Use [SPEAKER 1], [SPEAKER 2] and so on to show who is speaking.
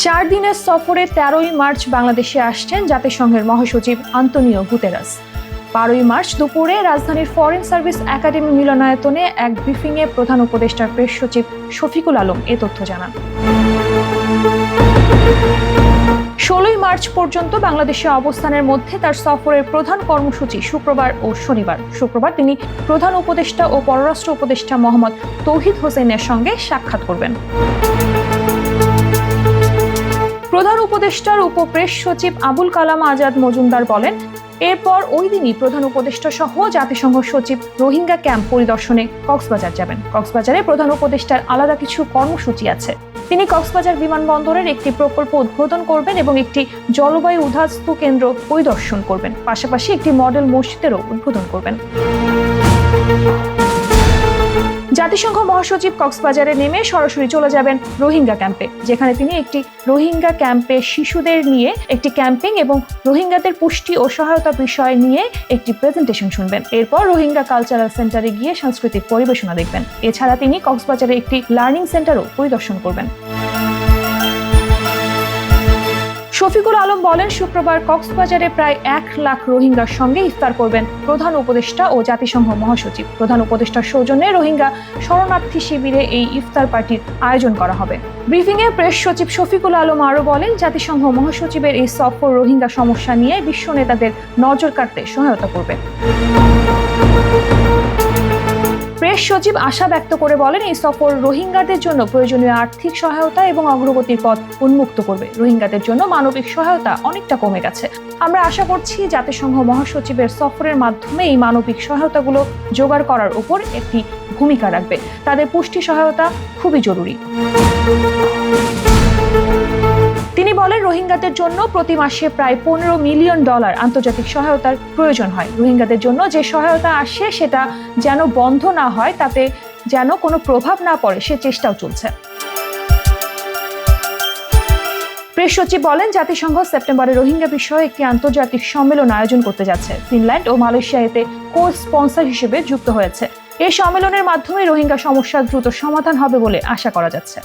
[SPEAKER 1] 4 দিনের সফরে 13ই মার্চ বাংলাদেশে আসছেন জাতিসংঘের মহাসচিব আন্তোনিও গুতেরাস। 12ই মার্চ দুপুরে রাজধানীর ফরেন সার্ভিস একাডেমি মিলনায়তনে এক ব্রিফিংয়ে প্রধান উপদেষ্টার প্রেস সচিব শফিকুল আলম এ তথ্য জানান। 16ই মার্চ পর্যন্ত বাংলাদেশে অবস্থানের মধ্যে তার সফরের প্রধান কর্মসূচি শুক্রবার ও শনিবার। শুক্রবার তিনি প্রধান উপদেষ্টা ও পররাষ্ট্র উপদেষ্টা মোহাম্মদ তৌহিদ হোসেনের সঙ্গে সাক্ষাৎ করবেন। প্রধান উপদেষ্টার উপপ্রেস সচিব আবুল কালাম আজাদ মজুমদার বলেন, এরপর ওই দিনই প্রধান উপদেষ্টা সহ জাতিসংঘ সচিব রোহিঙ্গা ক্যাম্প পরিদর্শনে কক্সবাজার যাবেন। কক্সবাজারে প্রধান উপদেষ্টার আলাদা কিছু কর্মসূচি আছে। তিনি কক্সবাজার বিমানবন্দরের একটি প্রকল্প উদ্বোধন করবেন এবং একটি জলবায়ু উদ্বাস্তু কেন্দ্র পরিদর্শন করবেন। পাশাপাশি একটি মডেল মসজিদেরও উদ্বোধন করবেন। জাতিসংঘ মহাসচিব কক্সবাজারে নেমে সরাসরি চলে যাবেন রোহিঙ্গা ক্যাম্পে, যেখানে তিনি একটি রোহিঙ্গা ক্যাম্পে শিশুদের নিয়ে একটি ক্যাম্পিং এবং রোহিঙ্গাদের পুষ্টি ও সহায়তা বিষয় নিয়ে একটি প্রেজেন্টেশন শুনবেন। এরপর রোহিঙ্গা কালচারাল সেন্টারে গিয়ে সাংস্কৃতিক পরিবেশনা দেখবেন। এছাড়া তিনি কক্সবাজারে একটি লার্নিং সেন্টারও পরিদর্শন করবেন। শফিকুল আলম বলেন, শুক্রবার কক্সবাজারে প্রায় 1 লাখ রোহিঙ্গার সঙ্গে ইফতার করবেন প্রধান উপদেষ্টা ও জাতিসংঘ মহাসচিব। প্রধান উপদেষ্টার সৌজন্যে রোহিঙ্গা শরণার্থী শিবিরে এই ইফতার পার্টির আয়োজন করা হবে। ব্রিফিংয়ে প্রেস সচিব শফিকুল আলম আরও বলেন, জাতিসংঘ মহাসচিবের এই সফর রোহিঙ্গা সমস্যা নিয়ে বিশ্ব নেতাদের নজর কাড়তে সহায়তা করবে। প্রেস সচিব আশা ব্যক্ত করে বলেন, এই সফর রোহিঙ্গাদের জন্য প্রয়োজনীয় আর্থিক সহায়তা এবং অগ্রগতির পথ উন্মুক্ত করবে। রোহিঙ্গাদের জন্য মানবিক সহায়তা অনেকটা কমে গেছে। আমরা আশা করছি জাতিসংঘ মহাসচিবের সফরের মাধ্যমে এই মানবিক সহায়তাগুলো জোগাড় করার উপর একটি ভূমিকা রাখবে। তাদের পুষ্টি সহায়তা খুবই জরুরি। তিনি বলেন, রোহিঙ্গাদের জন্য প্রতি মাসে প্রায় $15 মিলিয়ন আন্তর্জাতিক সহায়তার প্রয়োজন হয়। রোহিঙ্গাদের জন্য যে সহায়তা আসে সেটা যেন বন্ধ না হয়, তাতে যেন কোনো প্রভাব না পড়ে সে চেষ্টাও চলছে। প্রেস সচিব বলেন, জাতিসংঘ সেপ্টেম্বরে রোহিঙ্গা বিষয়ে একটি আন্তর্জাতিক সম্মেলন আয়োজন করতে যাচ্ছে। ফিনল্যান্ড ও মালয়েশিয়া এতে কো-স্পন্সর হিসেবে যুক্ত হয়েছে। এই সম্মেলনের মাধ্যমে রোহিঙ্গা সমস্যার দ্রুত সমাধান হবে বলে আশা করা যাচ্ছে।